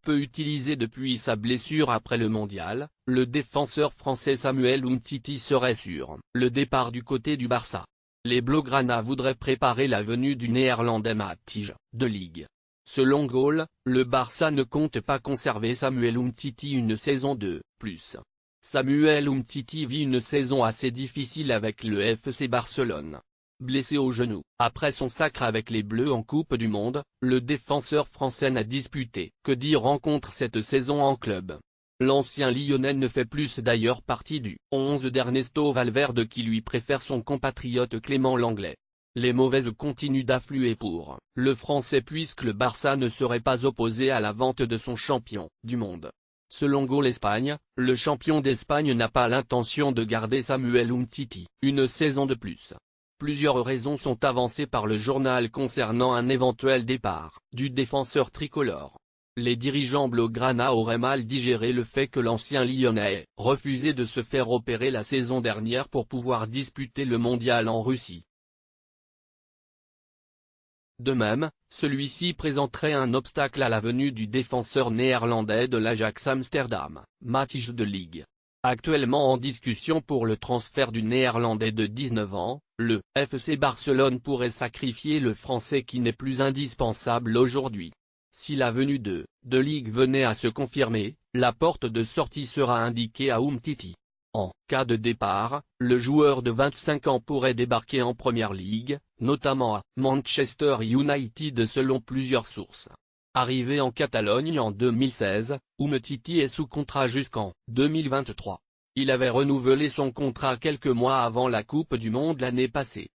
peu utilisé depuis sa blessure après le mondial, le défenseur français Samuel Umtiti serait sur le départ du côté du Barça. Les Blaugrana voudraient préparer la venue du Néerlandais Matthijs de Ligt. Selon Goal, le Barça ne compte pas conserver Samuel Umtiti une saison de plus. Samuel Umtiti vit une saison assez difficile avec le FC Barcelone. Blessé au genou, après son sacre avec les Bleus en Coupe du Monde, le défenseur français n'a disputé que 10 rencontres cette saison en club. L'ancien Lyonnais ne fait plus d'ailleurs partie du 11 d'Ernesto Valverde qui lui préfère son compatriote Clément Lenglet. Les mauvaises continuent d'affluer pour le Français puisque le Barça ne serait pas opposé à la vente de son champion du monde. Selon Goal Espagne, le champion d'Espagne n'a pas l'intention de garder Samuel Umtiti une saison de plus. Plusieurs raisons sont avancées par le journal concernant un éventuel départ du défenseur tricolore. Les dirigeants Blaugrana auraient mal digéré le fait que l'ancien Lyonnais ait refusé de se faire opérer la saison dernière pour pouvoir disputer le mondial en Russie. De même, celui-ci présenterait un obstacle à la venue du défenseur néerlandais de l'Ajax Amsterdam, Matthijs de Ligt. Actuellement en discussion pour le transfert du néerlandais de 19 ans, le FC Barcelone pourrait sacrifier le français qui n'est plus indispensable aujourd'hui. Si la venue de Ligt venait à se confirmer, la porte de sortie sera indiquée à Umtiti. En cas de départ, le joueur de 25 ans pourrait débarquer en Première Ligue, notamment à Manchester United selon plusieurs sources. Arrivé en Catalogne en 2016, Umtiti est sous contrat jusqu'en 2023. Il avait renouvelé son contrat quelques mois avant la Coupe du Monde l'année passée.